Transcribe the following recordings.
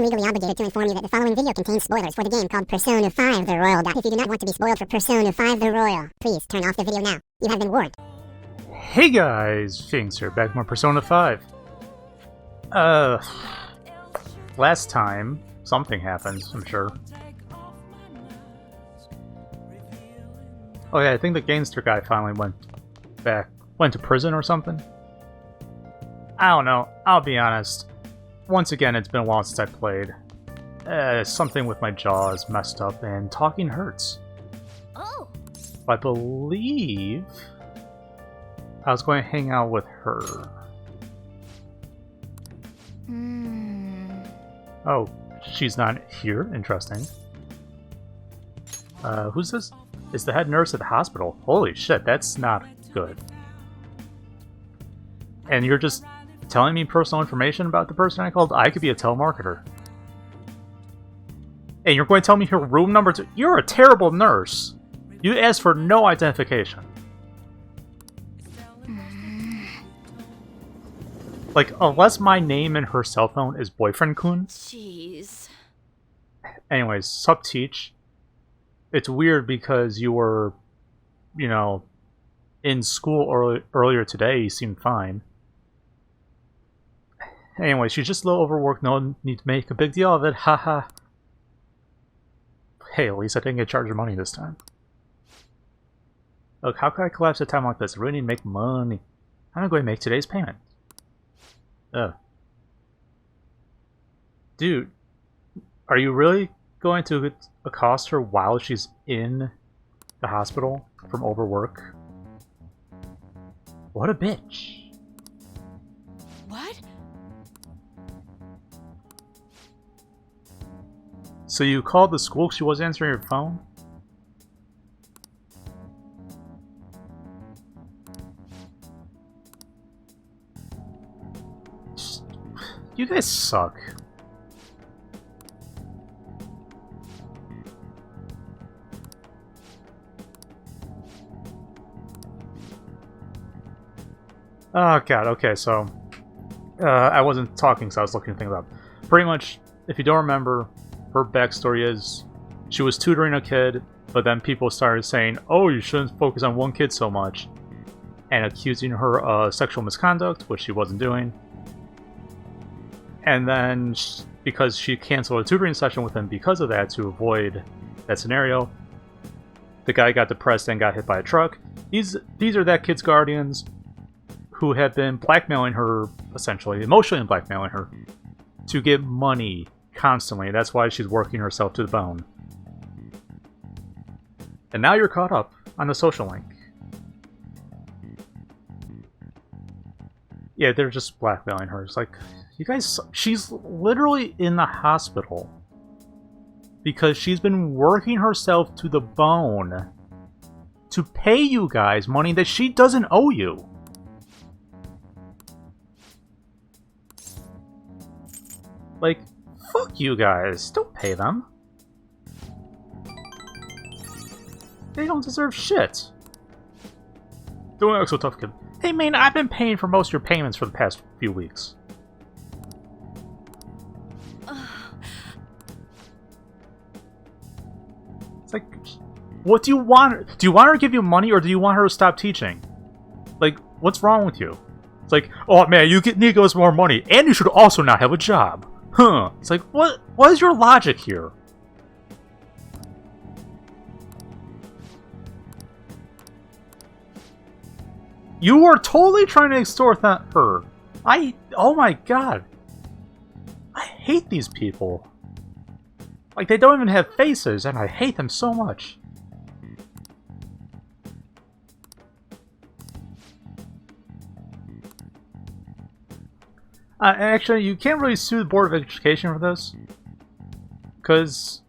am legally obligated to inform you that the following video contains spoilers for the game called Persona 5 The Royal. If you do not want to be spoiled for Persona 5 The Royal, please turn off the video now. You have been warned. Hey guys, Venixk here, back with more Persona 5. Last time, something happened, I'm sure. Oh yeah, I think the gangster guy finally went to prison or something? I don't know, I'll be honest. Once again, it's been a while since I played. Something with my jaw is messed up and talking hurts. Oh. I believe I was going to hang out with her. Oh, she's not here? Interesting. Who's this? It's the head nurse at the hospital. Holy shit, that's not good. And you're just telling me personal information about the person I called? I could be a telemarketer. And you're going to tell me her room number 2? You're a terrible nurse. You asked for no identification. Like, unless my name in her cell phone is Boyfriend-kun. Jeez. Anyways, sup teach. It's weird because you were, you know, in school earlier today. You seemed fine. Anyway, she's just a little overworked. No need to make a big deal of it. Haha. Hey, at least I didn't get charged of money this time. Look, how could I collapse at a time like this? I really need to make money. I'm going to make today's payment. Ugh. Dude, are you really going to accost her while she's in the hospital from overwork? What a bitch. What? So you called the school because she wasn't answering your phone? You guys suck. Oh god, okay, so I wasn't talking, so I was looking things up. Pretty much, if you don't remember, her backstory is she was tutoring a kid, but then people started saying, oh, you shouldn't focus on one kid so much, and accusing her of sexual misconduct, which she wasn't doing. And then, because she canceled a tutoring session with him because of that, to avoid that scenario, the guy got depressed and got hit by a truck. These are that kid's guardians who have been blackmailing her, essentially, emotionally blackmailing her, to get money constantly. That's why she's working herself to the bone. And now you're caught up on the social link. Yeah, they're just blackmailing her. It's like, you guys, she's literally in the hospital because she's been working herself to the bone to pay you guys money that she doesn't owe you. Like, fuck you guys. Don't pay them. They don't deserve shit. Don't act so tough, kid. Hey man, I've been paying for most of your payments for the past few weeks. It's like, what do you want her? Do you want her to give you money or do you want her to stop teaching? Like, what's wrong with you? It's like, oh man, you need to give us more money and you should also not have a job. Huh. It's like, what is your logic here? You are totally trying to extort her. Oh my god. I hate these people. Like, they don't even have faces, and I hate them so much. Actually, you can't really sue the Board of Education for this. Because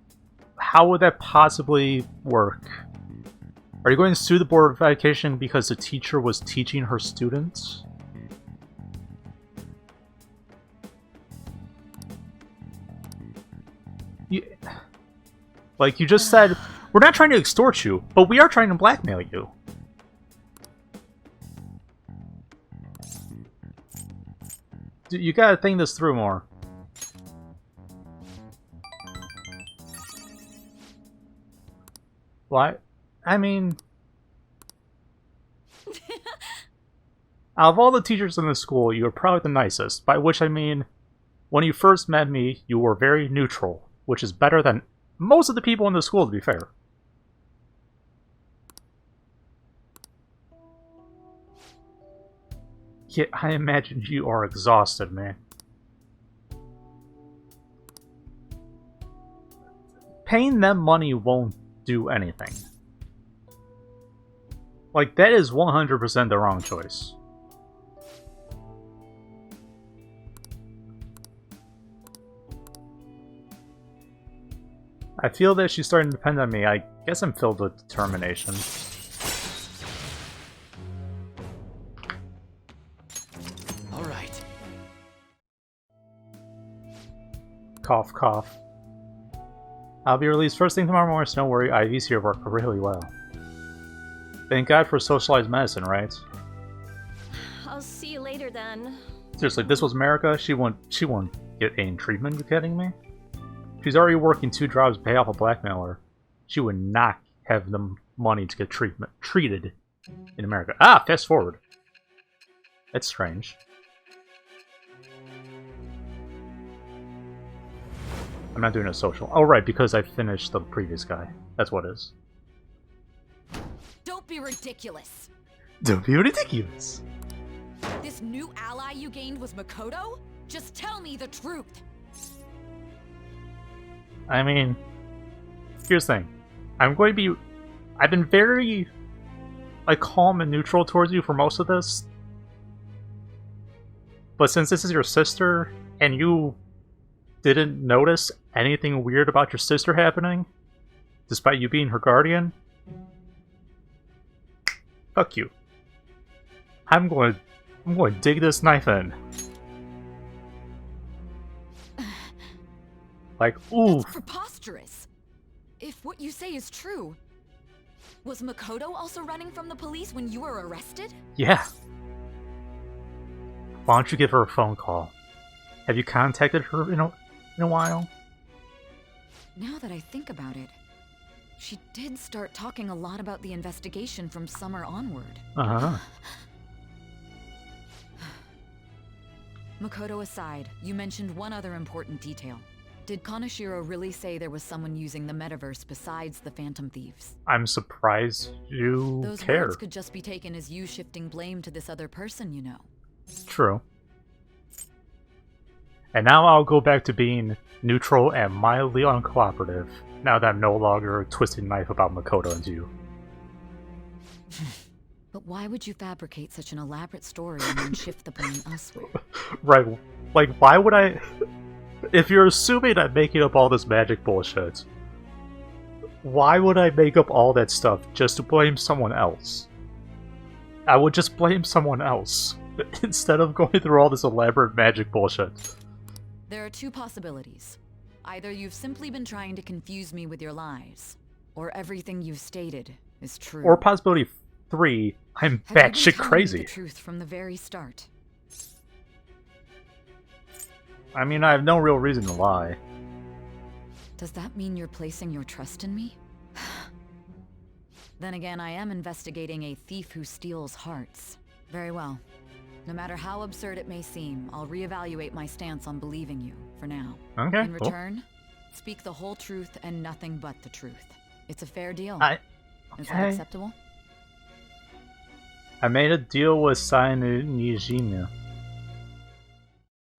how would that possibly work? Are you going to sue the Board of Education because the teacher was teaching her students? Like you just said, we're not trying to extort you, but we are trying to blackmail you. You gotta think this through more. Why? I mean, out of all the teachers in the school, you were probably the nicest. By which I mean, when you first met me, you were very neutral, which is better than most of the people in the school, to be fair. Yeah, I imagine you are exhausted, man. Paying them money won't do anything. Like, that is 100% the wrong choice. I feel that she's starting to depend on me. I guess I'm filled with determination. All right. Cough, cough. I'll be released first thing tomorrow morning, so don't worry, IVs here work really well. Thank God for socialized medicine, right? I'll see you later then. Seriously, this was America, she won't get any treatment, you kidding me? She's already working 2 jobs to pay off a blackmailer. She would not have the money to get treated in America. Ah, fast forward. That's strange. I'm not doing a social. Oh, right, because I finished the previous guy. That's what it is. Don't be ridiculous. Don't be ridiculous. This new ally you gained was Makoto? Just tell me the truth. I mean, here's the thing. I've been very, like, calm and neutral towards you for most of this. But since this is your sister, and you didn't notice anything weird about your sister happening, despite you being her guardian, fuck you. I'm going to dig this knife in. Like, ooh. That's preposterous. If what you say is true, was Makoto also running from the police when you were arrested? Yeah. Why don't you give her a phone call? Have you contacted her in a while? Now that I think about it, she did start talking a lot about the investigation from summer onward. Uh-huh. Makoto aside, you mentioned one other important detail. Did Kaneshiro really say there was someone using the metaverse besides the Phantom Thieves? I'm surprised you Those care. words could just be taken as you shifting blame to this other person, you know. True. And now I'll go back to being neutral and mildly uncooperative, now that I'm no longer a twisted knife about Makoto and you. But why would you fabricate such an elaborate story and then shift the blame elsewhere? Right, like, why would I... If you're assuming I'm making up all this magic bullshit, why would I make up all that stuff just to blame someone else? I would just blame someone else, instead of going through all this elaborate magic bullshit. There are 2 possibilities. Either you've simply been trying to confuse me with your lies, or everything you've stated is true. Or possibility 3, I'm Have you been batshit telling me crazy. the truth from the very start? I mean, I have no real reason to lie. Does that mean you're placing your trust in me? Then again, I am investigating a thief who steals hearts. Very well. No matter how absurd it may seem, I'll reevaluate my stance on believing you, for now. Okay, In cool. return, speak the whole truth and nothing but the truth. It's a fair deal. Is that Okay. acceptable? I made a deal with Sai Nijima.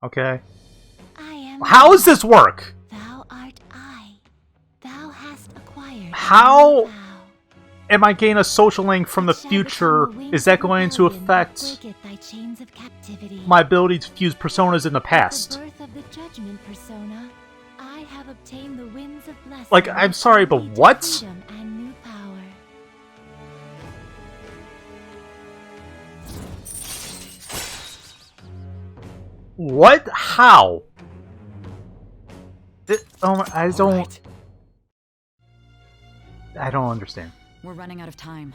Okay. I am. How does this work? Thou art I. Thou hast acquired. How Thou. am I getting a social link from the Shall future? become the Is that wings of going to rebellion that affect breaketh thy chains of captivity? my ability to fuse personas in the At past? the birth of the judgment persona, I have obtained the winds of blessing. Like, I'm which sorry, lead but to what? freedom and new power. What? How? I don't... Right. I don't understand. We're running out of time.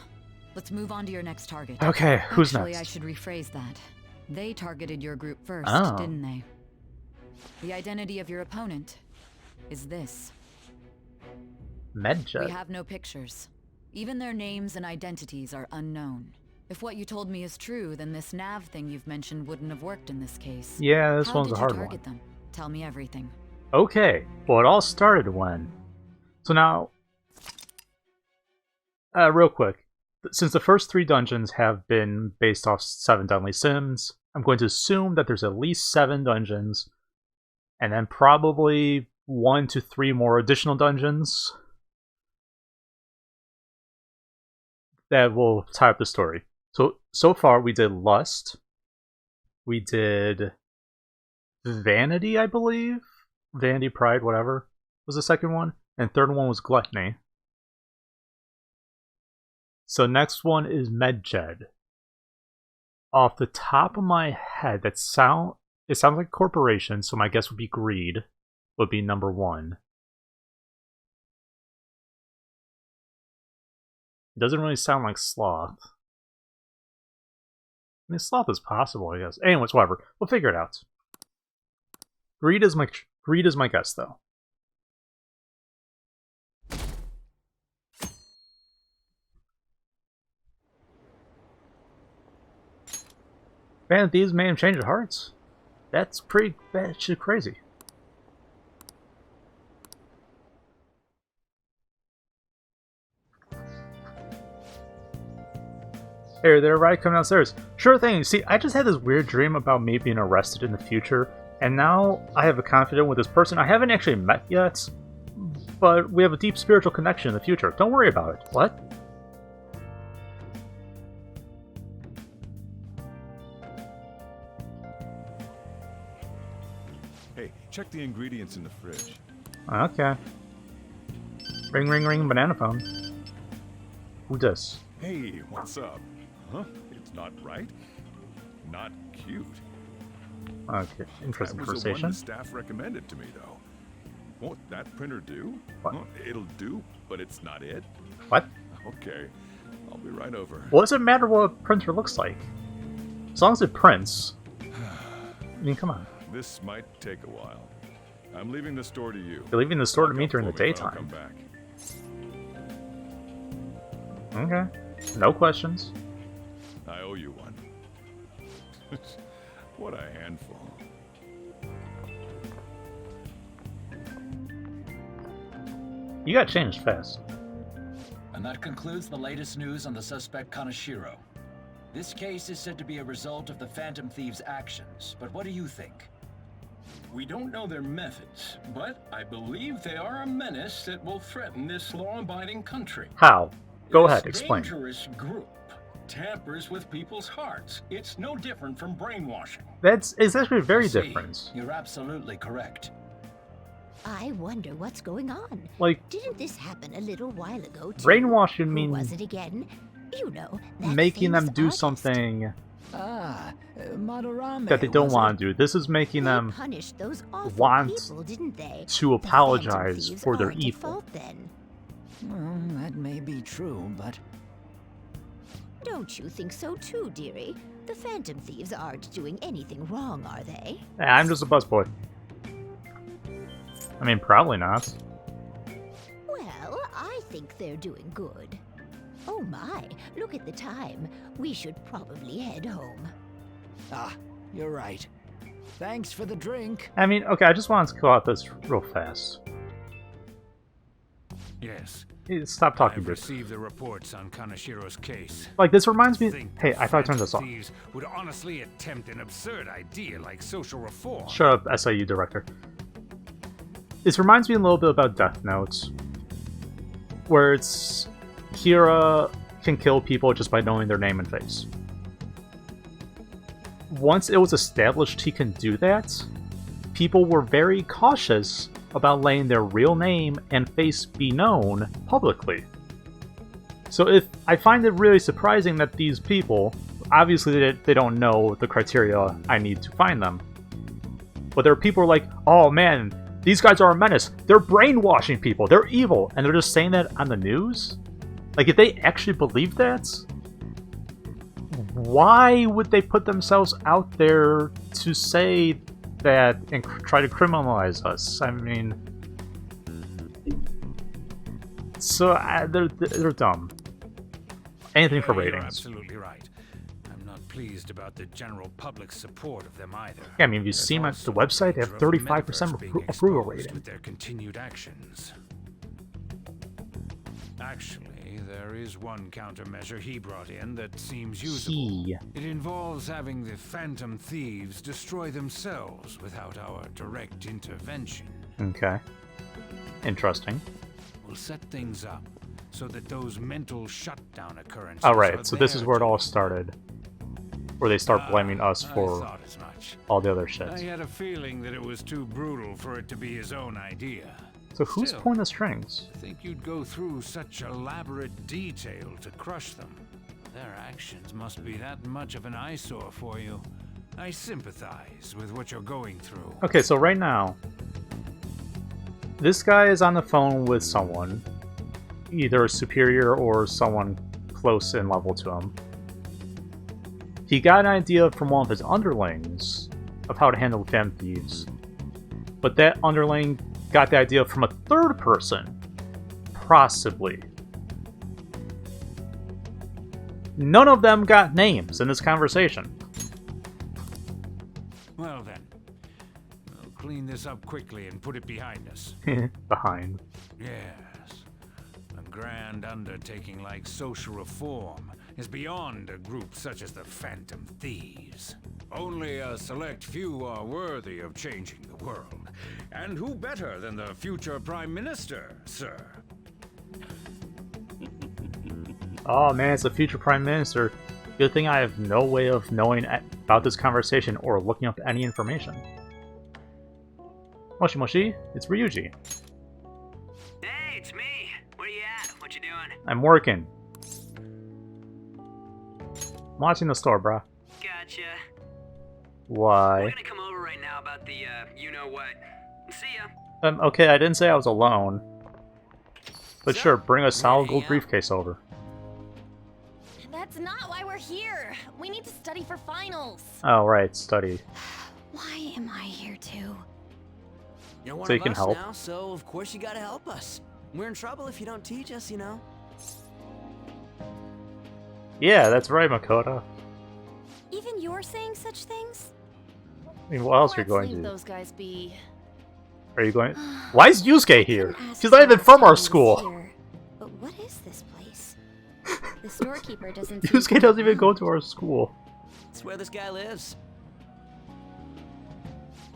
Let's move on to your next target. Okay, who's Actually, next? I should rephrase that. They targeted your group first, Oh. didn't they? The identity of your opponent is this. Medjet. We have no pictures, Even their names and identities are unknown. If what you told me is true, then this nav thing you've mentioned wouldn't have worked in this case. Yeah, this one's a hard How did you one. target them? Tell me everything. Okay, well, it all started when... So now... real quick. Since the first 3 dungeons have been based off 7 Deadly Sins, I'm going to assume that there's at least 7 dungeons, and then probably 1 to 3 more additional dungeons that will tie up the story. So far we did Lust, we did Vanity, I believe? Vanity, Pride, whatever was the second one, and third one was Gluttony. So next one is Medjed. Off the top of my head, it sounds like corporation, so my guess would be Greed, would be number 1. It doesn't really sound like Sloth. I mean, Sloth is possible, I guess. Anyways, whatever. We'll figure it out. Greed is my guess, though. Man, these may have changed hearts. That's pretty bad shit crazy. Hey there, right? Come downstairs. Sure thing. See, I just had this weird dream about me being arrested in the future, and now I have a confidant with this person I haven't actually met yet, but we have a deep spiritual connection in the future. Don't worry about it. What? Hey, check the ingredients in the fridge. Okay. Ring, ring, ring, banana phone. Who dis? Hey, what's up? Huh? It's not right? Not cute. Okay, interesting That was the one conversation. the staff recommended to me, though. Won't that printer do? What? Huh, it'll do, but it's not it? What? Okay, I'll be right over. What does it matter what a printer looks like? As long as it prints. I mean, come on. This might take a while. I'm leaving the store to you. You're leaving the store to me Look out during the for me when I daytime. come back. Okay. No questions. I owe you one. What a handful. You got changed fast. And that concludes the latest news on the suspect Kaneshiro. This case is said to be a result of the Phantom Thieves' actions, but what do you think? We don't know their methods, but I believe they are a menace that will threaten this law-abiding country. How? Go This ahead, explain. dangerous group tampers with people's hearts. It's no different from brainwashing. It's actually very See, different. You're absolutely correct. I wonder what's going on. Like, Didn't this happen a little while ago, too? brainwashing Who means was it again? You know, that making them famous do artist. something Madarame. that they don't want to do. This is making They them punished those awful want people, didn't they? to The apologize Phantom Thieves for their aren't at evil. fault, then. Well, that may be true, but Don't you think so too, dearie? The Phantom Thieves aren't doing anything wrong, are they? I'm just a busboy. I mean, probably not. Well, I think they're doing good. Oh my, look at the time. We should probably head home. you're right. Thanks for the drink. I mean, okay, I just wanted to go out this real fast. Yes, Stop talking, I've dude. received the reports on Kaneshiro's case. Like, this reminds me... Think Hey, I thought I turned Phantom this off. Thieves would honestly attempt an absurd idea like social reform. Shut up, SIU director. This reminds me a little bit about Death Note, where it's Kira can kill people just by knowing their name and face. Once it was established he can do that, people were very cautious about letting their real name and face be known publicly. So I find it really surprising that these people, obviously they don't know the criteria I need to find them, but there are people who are like, oh man, these guys are a menace, they're brainwashing people, they're evil, and they're just saying that on the news? Like, if they actually believe that, why would they put themselves out there to say that and try to criminalize us? I mean, so they're dumb. Anything for You're ratings. absolutely right. I'm not pleased about the general public's support of them either. Yeah, I mean, if you There's see my also the website, they have danger of the 35% metaverse being approval exposed rating. with their continued actions. Actually, there is one countermeasure he brought in that seems usable. It involves having the Phantom Thieves destroy themselves without our direct intervention. Okay. Interesting. We'll set things up so that those mental shutdown occurrences. All are right, so this is there where it to all started. Where they start blaming us I for thought as much. all the other I shit. had a feeling that it was too brutal for it to be his own idea. So who's Still, pulling the strings? I think you'd go through such elaborate detail to crush them. Their actions must be that much of an eyesore for you. I sympathize with what you're going through. Okay, so right now, this guy is on the phone with someone, either a superior or someone close in level to him. He got an idea from one of his underlings of how to handle Phantom Thieves, but that underling got the idea from a third person, possibly. None of them got names in this conversation. Well then, we'll clean this up quickly and put it behind us. Behind. Yes. A grand undertaking like social reform is beyond a group such as the Phantom Thieves. Only a select few are worthy of changing the world. And who better than the future Prime Minister, sir? Oh man, it's the future Prime Minister. Good thing I have no way of knowing about this conversation or looking up any information. Moshi Moshi, it's Ryuji. Hey, it's me. Where you at? What you doing? I'm working. I'm watching the store, bruh. Gotcha. Why? We're gonna come over right now about the, you-know-what. See ya. Okay, I didn't say I was alone. But So, sure, bring a solid hang gold out. briefcase over. That's not why we're here. We need to study for finals. Oh, right, study. Why am I here too? You're one So you of can us help. now, so of course you gotta help us. We're in trouble if you don't teach us, you know. Yeah, that's right, Makoto. Even you're saying such things? I mean, what else are you Let's going leave to do? those guys be. Are you going... Why is Yusuke here? Couldn't ask She's not even for from our things school. here. But what is this place? The storekeeper doesn't. Yusuke doesn't even go to our school. It's where this guy lives.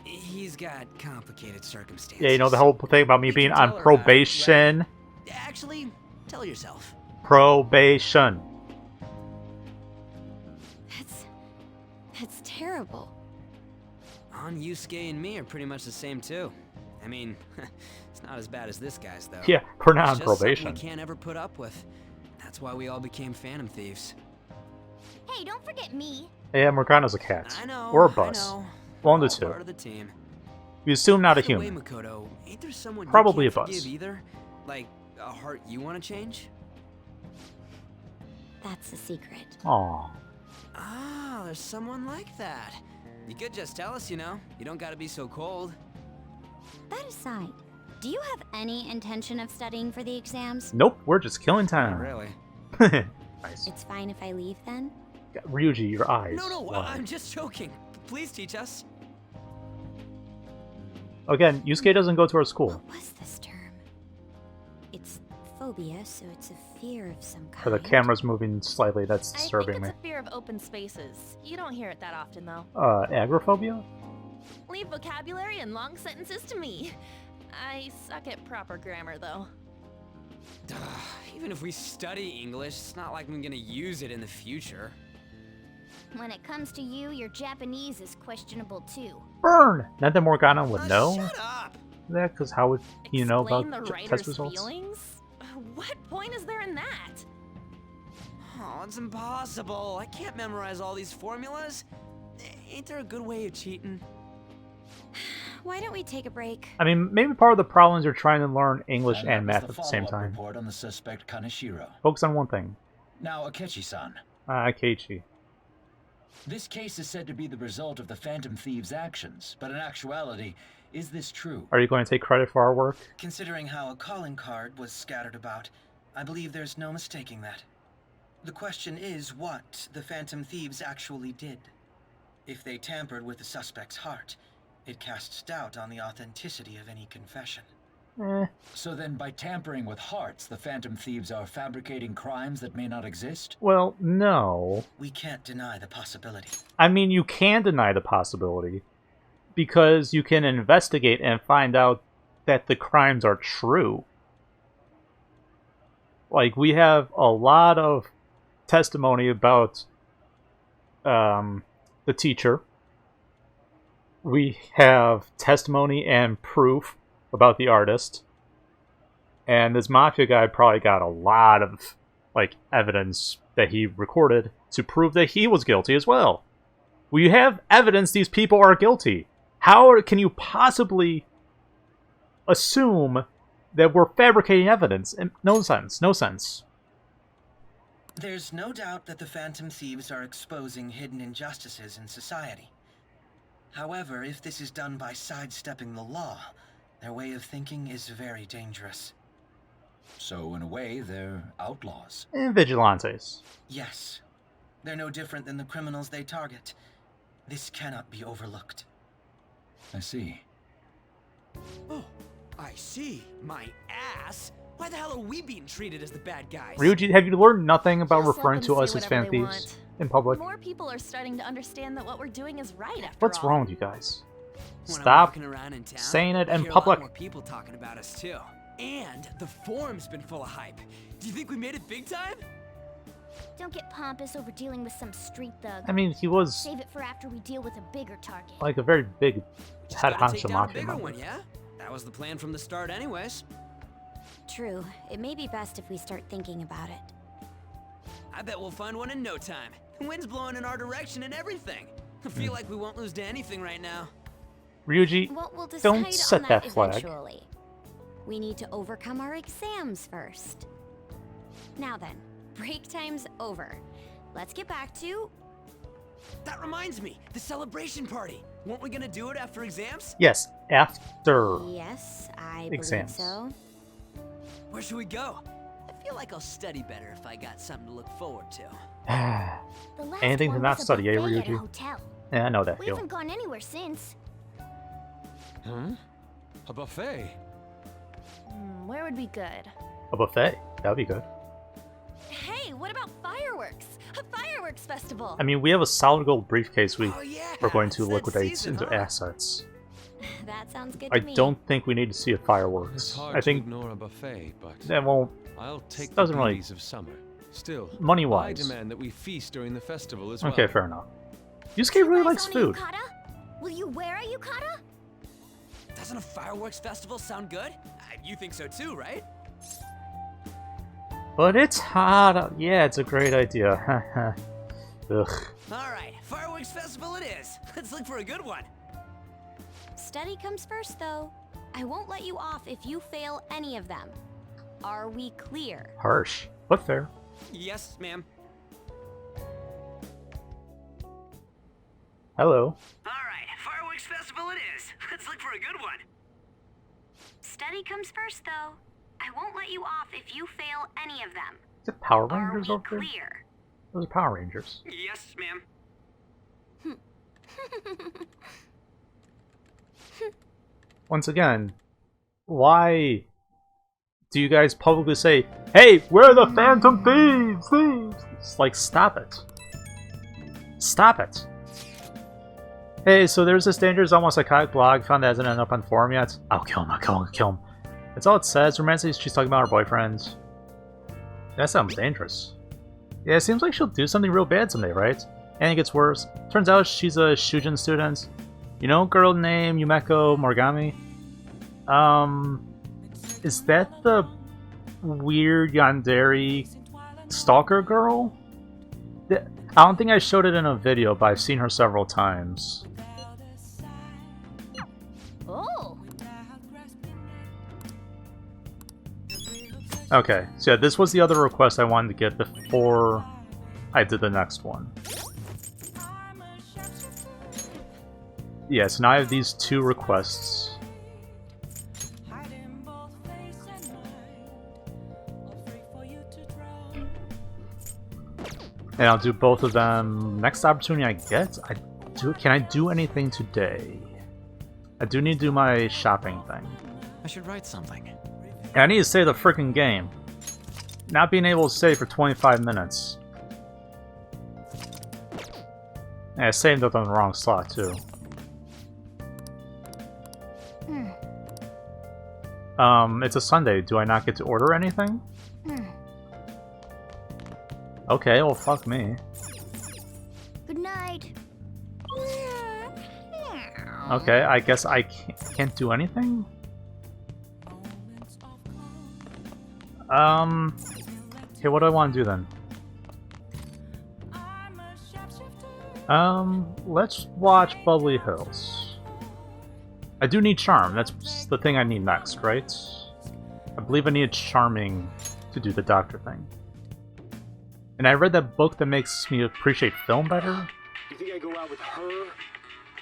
He's got complicated circumstances. Yeah, you know the whole thing about me You being can on tell her probation? about it, right? Actually, tell yourself. Probation. That's terrible. On Yusuke and me are pretty much the same too. I mean, it's not as bad as this guy's though. Yeah, we're not on It's just something probation. we can't ever put up with. That's why we all became Phantom Thieves. Hey, don't forget me. Yeah, Morgana's a cat. I know. Or a bus. I know. One of All the two. Part of the team. We assume not a By the way, human. Makoto, ain't there someone Probably you a can't bus. forgive either? Like a heart you want to change? That's a secret. Aw. Ah, there's someone like that. You could just tell us, you know. You don't gotta be so cold. That aside, do you have any intention of studying for the exams? Nope, we're just killing Not time. really. Nice. It's fine if I leave then? Ryuji, your eyes. No, Why? I'm just joking. Please teach us. Again, Yusuke doesn't go to our school. What was this term? It's phobia, so it's a fear of some kind. Or the camera's moving slightly, that's I disturbing think me. it's a fear of open spaces. You don't hear it that often, though. Agoraphobia? Leave vocabulary and long sentences to me. I suck at proper grammar, though. Even if we study English, it's not like I'm gonna use it in the future. When it comes to you, your Japanese is questionable too. Burn! Not that Morgana would know? Shut up! Yeah, because how would you know about Explain the test writer's results? feelings? What point is there in that? Oh, it's impossible. I can't memorize all these formulas. Ain't there a good way of cheating? Why don't we take a break? I mean, maybe part of the problem is you're trying to learn English And and that was math the at the same follow-up time. report on the suspect Kaneshiro. Focus on one thing. Now, Akechi-san. Keiichi. This case is said to be the result of the Phantom Thieves' actions, but in actuality, is this true? Are you going to take credit for our work? Considering how a calling card was scattered about, I believe there's no mistaking that. The question is what the Phantom Thieves actually did. If they tampered with the suspect's heart, it casts doubt on the authenticity of any confession. So then, by tampering with hearts, the Phantom Thieves are fabricating crimes that may not exist? Well, no. We can't deny the possibility. I mean, you can deny the possibility, because you can investigate and find out that the crimes are true. Like, we have a lot of testimony about the teacher. We have testimony and proof about the artist. And this mafia guy probably got a lot of, like, evidence that he recorded to prove that he was guilty as well. We have evidence these people are guilty. How can you possibly assume that we're fabricating evidence? No sense. No sense. There's no doubt that the Phantom Thieves are exposing hidden injustices in society. However, if this is done by sidestepping the law, their way of thinking is very dangerous. So, in a way, they're outlaws. And vigilantes. Yes. They're no different than the criminals they target. This cannot be overlooked. I see. Oh, I see. My ass. Why the hell are we being treated as the bad guys? Ryuji, have you learned nothing about Just let referring them to say us as fan whatever they thieves want. in public? More people are starting to understand that what we're doing is right after What's all. wrong with you guys? When I'm Stop walking around in town, saying it I in hear public. A lot more people talking about us too. And the forum's been full of hype. Do you think we made it big time? Don't get pompous over dealing with some street thug. I mean, he was Save it for after we deal with a bigger target. like a very big Just head gotta take honcho down a mafia bigger member. one, yeah? That was the plan from the start anyways. True. It may be best if we start thinking about it. I bet we'll find one in no time. The wind's blowing in our direction and everything. I feel like we won't lose to anything right now. Ryuji, Well, we'll decide don't on set that flag. eventually. We need to overcome our exams first. Now then, break time's over. Let's get back to... That reminds me, the celebration party. Weren't we gonna do it after exams? Yes, after. Yes, I Exams. believe so. Where should we go? I feel like I'll study better if I got something to look forward to. The last Anything to one not was a study, eh, buffet at a Ryuji? hotel. Yeah, I know that We feel. haven't gone anywhere since. Huh? A buffet? Where would be good? A buffet. That'd be good. Hey, what about fireworks? A fireworks festival! I mean, we have a solid gold briefcase Oh, yeah, we're going to it's that liquidate season, into huh? assets. That sounds good I to me. don't think we need to see a It's fireworks. hard I to think ignore a buffet, but that won't. I'll take the doesn't really- beauties of summer. Still, Money-wise. I demand that we feast during the festival as well. Okay, fair enough. Yusuke really likes Own a food. yukata? Will you wear a yukata? Doesn't a fireworks festival sound good? You think so too, right? But it's hot out. Yeah, it's a great idea. Ugh. Alright, fireworks festival it is. Let's look for a good one. Study comes first, though. I won't let you off if you fail any of them. Are we clear? Harsh, but fair. Yes, ma'am. Hello. Alright, fireworks festival it is. Let's look for a good one. Study comes first, though. I won't let you off if you fail any of them. Is it Power Are Rangers we over there? clear? Those are Power Rangers. Yes, ma'am. Once again, why do you guys publicly say, "Hey, we're the Phantom Thieves, thieves"? It's like, stop it. Stop it. Hey, so there's this dangerous, almost psychotic blog found that hasn't ended up on the forum yet. I'll kill him, I'll kill him, I'll kill him. That's all it says. Romantically, she's talking about her boyfriend. That sounds dangerous. Yeah, it seems like she'll do something real bad someday, right? And it gets worse. Turns out she's a Shujin student. You know, girl named Yumeko Morigami? Is that the weird yandere stalker girl? I don't think I showed it in a video, but I've seen her several times. Oh! Okay, so yeah, this was the other request I wanted to get before I did the next one. Yeah, so now I have these two requests. And I'll do both of them next opportunity I get. Can I do anything today? I do need to do my shopping thing. I should write something. And I need to save the freaking game. Not being able to save for 25 minutes. And I saved up on the wrong slot too. It's a Sunday. Do I not get to order anything? Okay, well, fuck me. Good night. Okay, I guess I can't do anything? Okay, what do I want to do then? Let's watch Bubbly Hills. I do need Charm. That's the thing I need next, right? I believe I need Charming to do the doctor thing. And I read that book that makes me appreciate film better. You think I go out with her?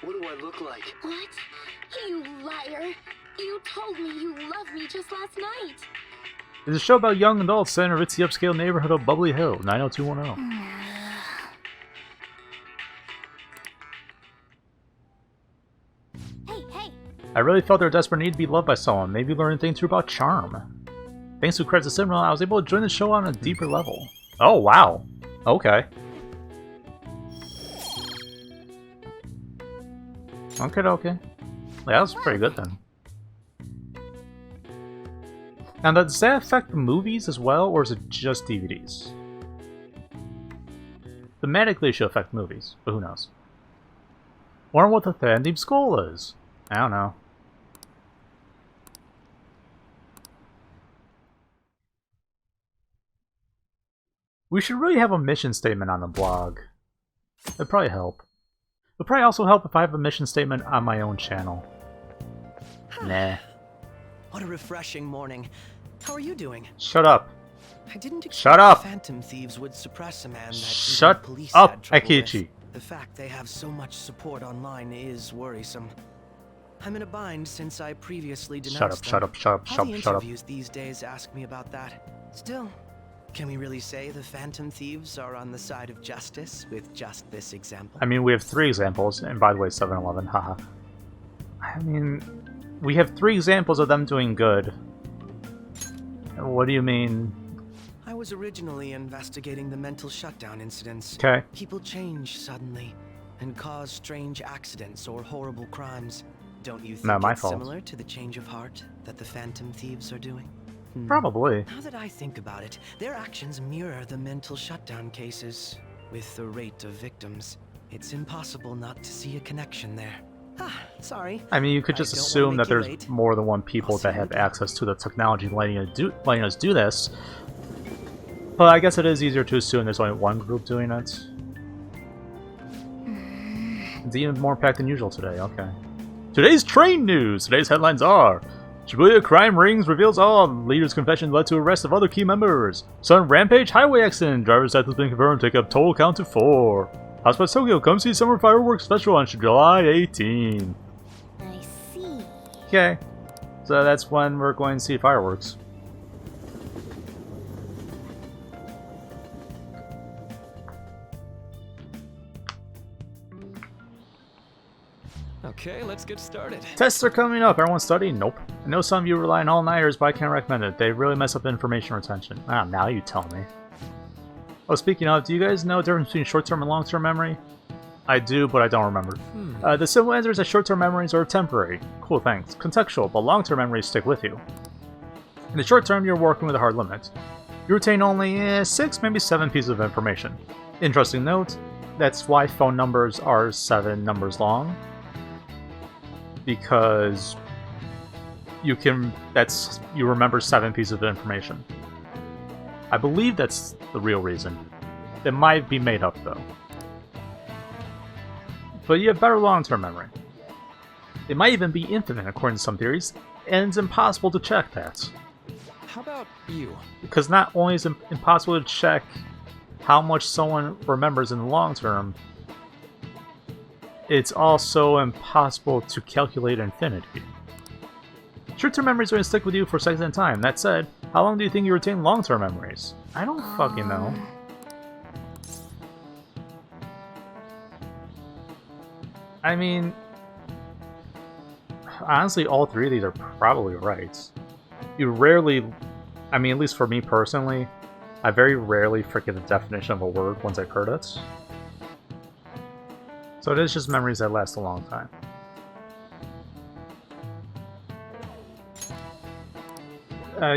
What do I look like? What? You liar! You told me you loved me just last night! It's a show about young adults set in a ritzy upscale neighborhood of Bubbly Hill, 90210. I really felt their desperate need to be loved by someone, maybe learn things through about charm. Thanks to credits to Cinema, I was able to join the show on a deeper level. Oh, wow. Okay. Okay. Yeah, that was pretty good then. Now, does that affect the movies as well, or is it just DVDs? Thematically, it should affect movies, but who knows? Wonder what the Phantom Skull is. I don't know. We should really have a mission statement on the blog. That'd probably help. It'd probably also help if I have a mission statement on my own channel. Nah. What a refreshing morning. How are you doing? Shut up. I didn't Shut up. Phantom thieves would suppress a man that Shut police up, had trouble Akichi. with. The fact they have so much support online is worrisome. I'm in a bind since I previously denounced them. Shut up. All the interviews these days ask me about that. Still, can we really say the Phantom Thieves are on the side of justice with just this example? I mean, we have 3 examples, and by the way, 7-Eleven, haha. I mean, we have 3 examples of them doing good. What do you mean? I was originally investigating the mental shutdown incidents. Okay. People change suddenly and cause strange accidents or horrible crimes. Don't you think Not my it's fault. similar to the change of heart that the Phantom Thieves are doing? Probably. Now that I think about it, their actions mirror the mental shutdown cases. With the rate of victims, it's impossible not to see a connection there. Sorry. I mean, you could just assume that there's more than one people that have access to the technology letting us do this. But I guess it is easier to assume there's only one group doing it. It's even more packed than usual today, okay. Today's train news! Today's headlines are: Shibuya crime rings reveals all. Leader's confession led to arrest of other key members. Sudden rampage highway accident. Driver's death has been confirmed. Take up total count to 4. Hotspot Tokyo. Come see summer fireworks special on July 18. I see. Okay. So that's when we're going to see fireworks. Okay, let's get started. Tests are coming up. Everyone's studying? Nope. I know some of you rely on all-nighters, but I can't recommend it. They really mess up information retention. Ah, now you tell me. Oh, speaking of, do you guys know the difference between short-term and long-term memory? I do, but I don't remember. The simple answer is that short-term memories are temporary. Cool, thanks. Contextual, but long-term memories stick with you. In the short term, you're working with a hard limit. You retain only 6, maybe 7 pieces of information. Interesting note, that's why phone numbers are 7 numbers long. Because you remember 7 pieces of information. I believe that's the real reason. It might be made up though. But you have better long-term memory. It might even be infinite according to some theories, and it's impossible to check that. How about you? Because not only is it impossible to check how much someone remembers in the long term, it's also impossible to calculate infinity. Short-term memories are going to stick with you for seconds at a time. That said, how long do you think you retain long-term memories? I don't fucking know. I mean, honestly, all three of these are probably right. You rarely, I mean, at least for me personally, I very rarely forget the definition of a word once I've heard it. So it is just memories that last a long time.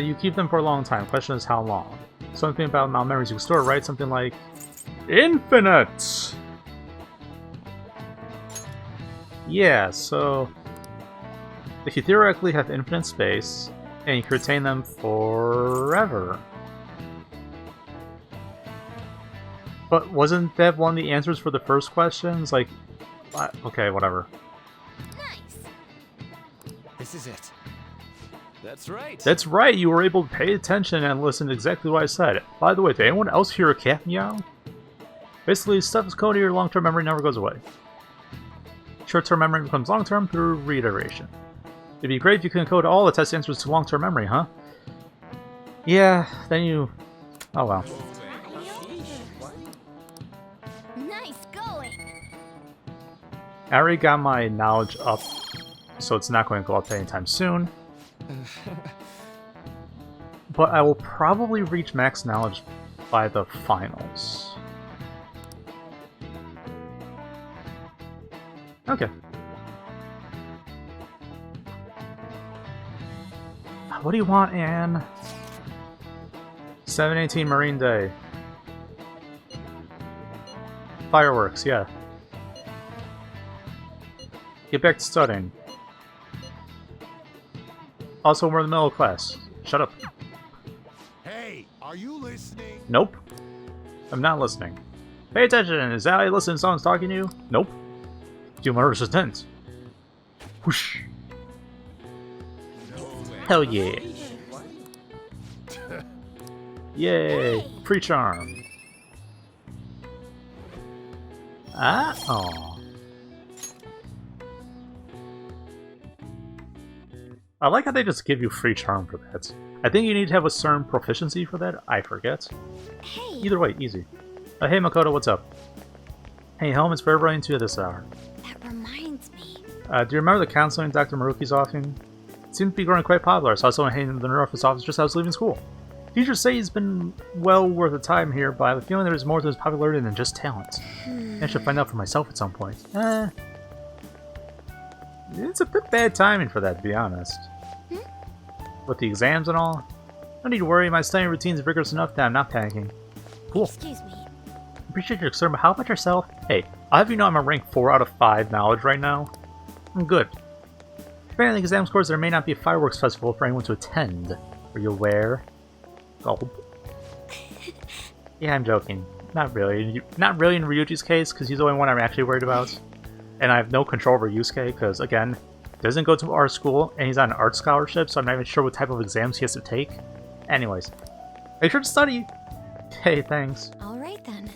You keep them for a long time. Question is how long? Something about amount of memories you can store, right? Something like infinite! Yeah, so if you theoretically have infinite space, and you can retain them forever. But wasn't that one of the answers for the first questions? Like, okay, whatever. Nice. This is it. That's right. That's right, you were able to pay attention and listen to exactly what I said. By the way, did anyone else hear a cat meow? Basically, stuff is coded, your long-term memory never goes away. Short-term memory becomes long-term through reiteration. It'd be great if you could encode all the test answers to long-term memory, huh? Yeah, then you... Oh well. Nice going. I already got my knowledge up, so it's not going to go up anytime soon. But I will probably reach max knowledge by the finals. Okay. What do you want, Anne? 7/18 Marine Day. Fireworks, yeah. Get back to studying. Also, we're in the middle of class. Shut up. Hey, are you listening? Nope. I'm not listening. Pay attention! Is that how you listen to someone's talking to you? Nope. Do more resistance. Whoosh. Hell yeah. Yay! Free charm. Ah, oh. I like how they just give you free charm for that. I think you need to have a certain proficiency for that. I forget. Hey. Either way, easy. Hey Makoto, what's up? Hey, home is forever running to this hour. That reminds me. Do you remember the counseling Dr. Maruki's offering? It seems to be growing quite popular. I saw someone hanging in the office just as I was leaving school. Teachers say he's been well worth the time here, but I have a feeling there is more to his popularity than just talent. I should find out for myself at some point. It's a bit bad timing for that, to be honest. With the exams and all. No need to worry, my studying routine is rigorous enough that I'm not panicking. Cool. Excuse me. Appreciate your concern, but how about yourself? Hey, I'll have you know I'm a rank 4 out of 5 knowledge right now. I'm good. Depending on the exam scores, there may not be a fireworks festival for anyone to attend. Are you aware? Gulp. Yeah, I'm joking. Not really. Not really in Ryuji's case, because he's the only one I'm actually worried about. And I have no control over Yusuke, because, again, he doesn't go to art school, and he's on an art scholarship, so I'm not even sure what type of exams he has to take. Anyways, make sure to study! Hey, thanks. Alright then.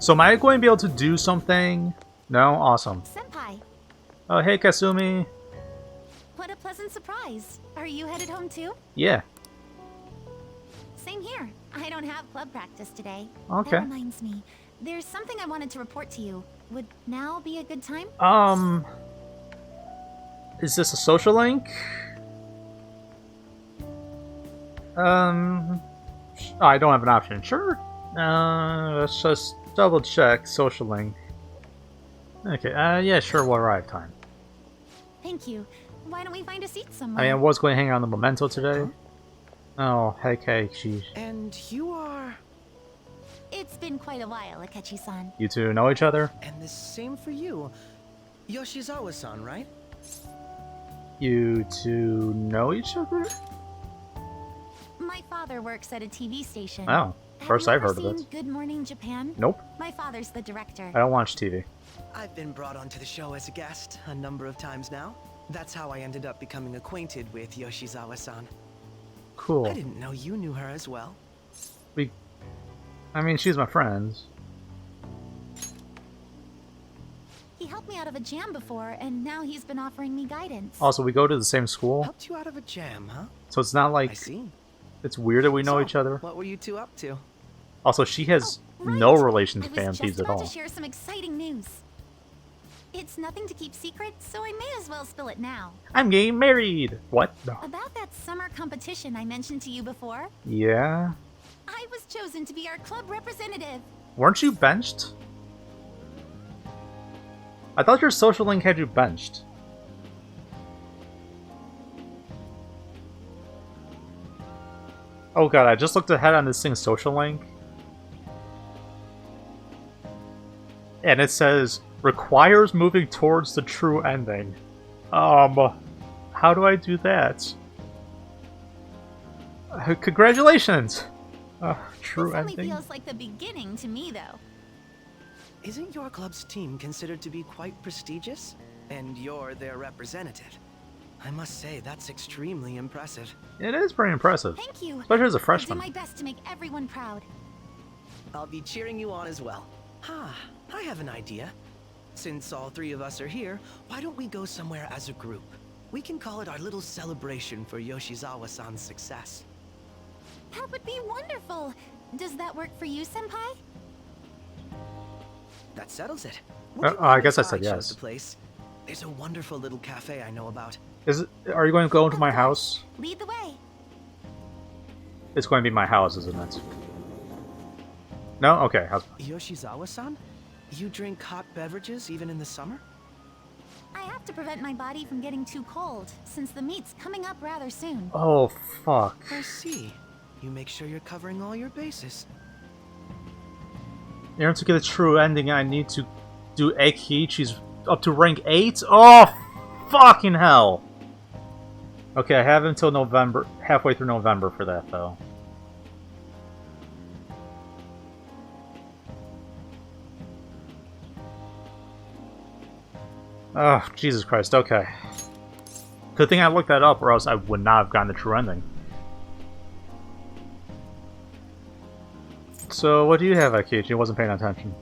So am I going to be able to do something? No? Awesome. Senpai. Oh, hey, Kasumi. What a pleasant surprise. Are you headed home too? Yeah. Same here. I don't have club practice today. Okay. That reminds me. There's something I wanted to report to you. Would now be a good time? Is this a social link? I don't have an option. Sure. Let's just double check social link. Okay, yeah, sure, we'll arrive time. Thank you. Why don't we find a seat somewhere? I was going to hang out on the memento today. Oh, hey, geez. And you are... It's been quite a while, Akechi-san. You two know each other? And the same for you. Yoshizawa-san, right? You two know each other? My father works at a TV station. Oh, first I've heard of it. Good Morning Japan? Nope. My father's the director. I don't watch TV. I've been brought onto the show as a guest a number of times now. That's how I ended up becoming acquainted with Yoshizawa-san. Cool. I didn't know you knew her as well. I mean, she's my friend. He helped me out of a jam before, and now he's been offering me guidance. Also, we go to the same school. Helped you out of a jam, huh? So it's not like... I see. It's weird that we know each other. What were you two up to? Also, she has no relation to I was Phantom just Thieves at about all. to share some exciting news. It's nothing to keep secret, so I may as well spill it now. I'm getting married! What? No. About that summer competition I mentioned to you before, Yeah? I was chosen to be our club representative. Weren't you benched? I thought your social link had you benched. Oh god, I just looked ahead on this thing's social link. And it says, requires moving towards the true ending. How do I do that? Congratulations! True This only ending? feels like the beginning to me, though. Isn't your club's team considered to be quite prestigious? And you're their representative. I must say, that's extremely impressive. It is pretty impressive. Thank you. Especially as a I'll freshman. do my best to make everyone proud. I'll be cheering you on as well. I have an idea. Since all three of us are here, why don't we go somewhere as a group? We can call it our little celebration for Yoshizawa-san's success. That would be wonderful. Does that work for you, Senpai? That settles it. I guess I said chose yes. the place. There's a wonderful little cafe I know about. Are you going to go into my house? Lead the way. It's going to be my house, isn't it? No? Okay. Yoshizawa-san? You drink hot beverages even in the summer? I have to prevent my body from getting too cold, since the meet's coming up rather soon. Oh, fuck. I see. You make sure you're covering all your bases. In order to get a true ending, I need to do Eikiichi's up to rank 8? Oh, fucking hell! Okay, I have until November, halfway through November for that, though. Oh, Jesus Christ, okay. Good thing I looked that up, or else I would not have gotten the true ending. So, what do you have, Eikiichi? I wasn't paying attention.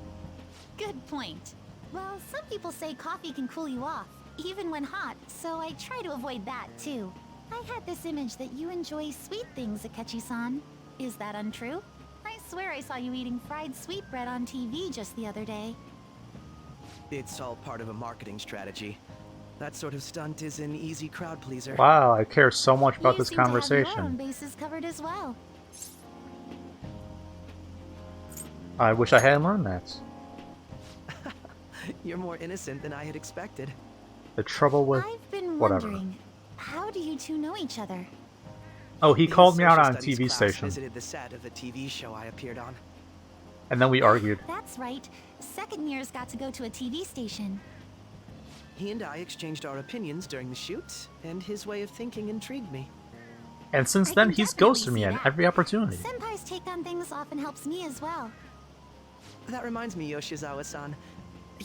Good point. Well, some people say coffee can cool you off, even when hot, so I try to avoid that, too. I had this image that you enjoy sweet things, Akechi-san. Is that untrue? I swear I saw you eating fried sweetbread on TV just the other day. It's all part of a marketing strategy. That sort of stunt is an easy crowd pleaser. Wow, I care so much about You this seem to have your conversation. own bases covered as well. I wish I hadn't learned that. You're more innocent than I had expected. The trouble with I've been whatever. wondering, how do you two know each other? Oh, he The called me out social on a studies TV class station, visited the set of a TV show I appeared on. and then we argued. That's right. Second years got to go to a TV station. He and I exchanged our opinions during the shoot, and his way of thinking intrigued me. And since then, he's ghosted me at every opportunity. Senpai's take on things often helps me as well. That reminds me, Yoshizawa-san.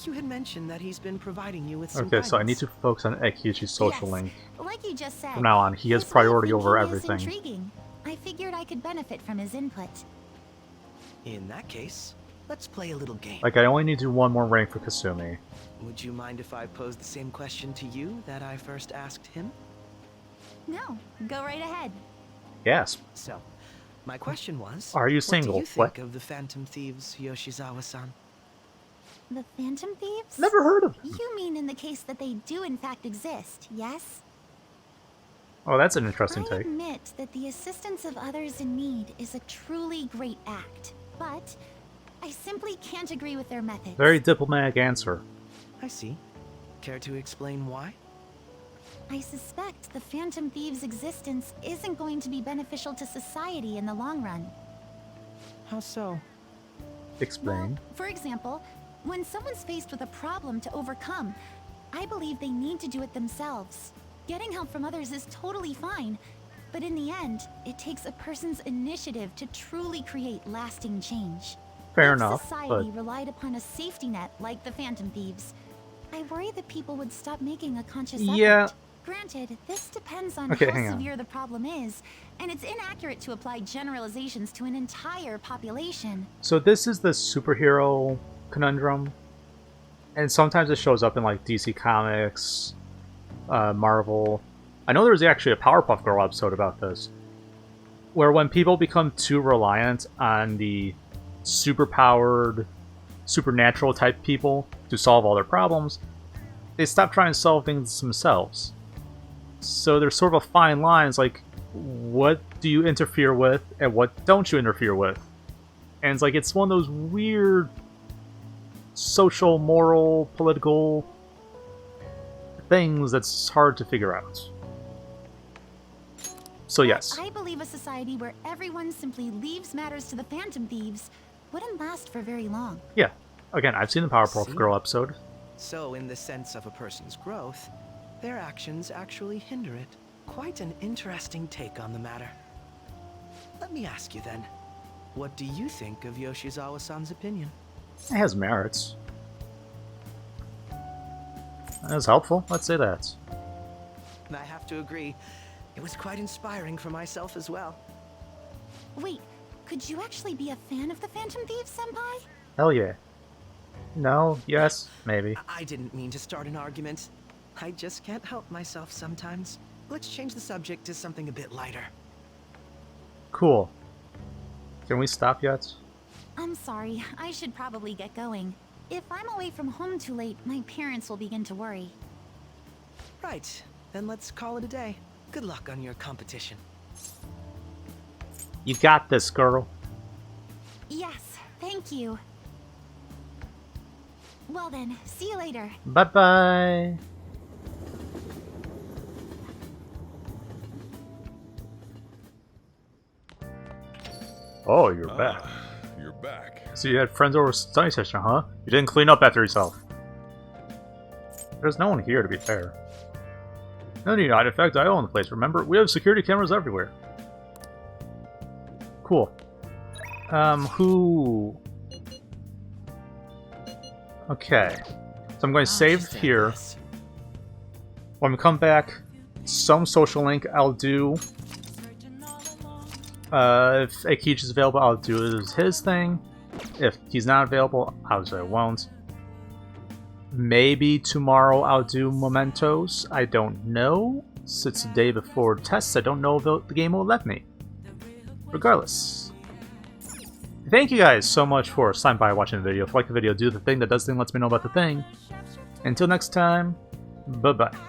You had mentioned that he's been providing you with some Okay, so I need guidance. to focus on Eikiichi's social Yes, link. like you just said. From now on, he has his way of priority over thinking is everything. Intriguing. I figured I could benefit from his input. In that case, let's play a little game. Like, I only need to do one more rank for Kasumi. Would you mind if I posed the same question to you that I first asked him? No, go right ahead. Yes. So, my question was... Are you What single? do you think What? of the Phantom Thieves, Yoshizawa-san? The Phantom Thieves? Never heard of them. You mean in the case that they do in fact exist, yes? Oh, that's an interesting I take. admit that the assistance of others in need is a truly great act, but I simply can't agree with their methods. Very diplomatic answer. I see. Care to explain why? I suspect the Phantom Thieves' existence isn't going to be beneficial to society in the long run. How so? Explain. For example, when someone's faced with a problem to overcome, I believe they need to do it themselves. Getting help from others is totally fine, but in the end, it takes a person's initiative to truly create lasting change. Fair If enough, society but relied upon a safety net like the Phantom Thieves, I worry that people would stop making a conscious effort. Yeah. Granted, this depends on Okay, how hang on. severe the problem is, and it's inaccurate to apply generalizations to an entire population. So this is the superhero conundrum, and sometimes it shows up in like DC Comics, Marvel. I know there was actually a Powerpuff Girl episode about this, where when people become too reliant on the superpowered, supernatural type people to solve all their problems, they stop trying to solve things themselves. So there's sort of a fine line. It's like, what do you interfere with and what don't you interfere with? And it's like, it's one of those weird social, moral, political things that's hard to figure out. So yes. I believe a society where everyone simply leaves matters to the Phantom Thieves wouldn't last for very long. Yeah. Again, I've seen the Powerpuff Girl episode. So in the sense of a person's growth, their actions actually hinder it. Quite an interesting take on the matter. Let me ask you then, what do you think of Yoshizawa-san's opinion? It has merits. That was helpful, let's say that. I have to agree, it was quite inspiring for myself as well. Wait, could you actually be a fan of the Phantom Thieves, Senpai? Hell yeah. No, yes, maybe. I didn't mean to start an argument. I just can't help myself sometimes. Let's change the subject to something a bit lighter. Cool. Can we stop yet? I'm sorry, I should probably get going. If I'm away from home too late, my parents will begin to worry. Right, then let's call it a day. Good luck on your competition. You got this, girl. Yes, thank you. Well then, see you later. Bye-bye. Oh, you're back. You're back. So you had friends over study session, huh? You didn't clean up after yourself. There's no one here, to be fair. No need not. In fact, I own the place, remember? We have security cameras everywhere. Cool. Who... Okay. So I'm going to save here. When we come back, some social link I'll do. If Akichi is available, I'll do his thing. If he's not available, obviously I won't. Maybe tomorrow I'll do Mementos. I don't know. Since it's the day before tests, I don't know if the game will let me. Regardless. Thank you guys so much for stopping by watching the video. If you like the video, do the thing that does the thing, lets me know about the thing. Until next time, bye-bye.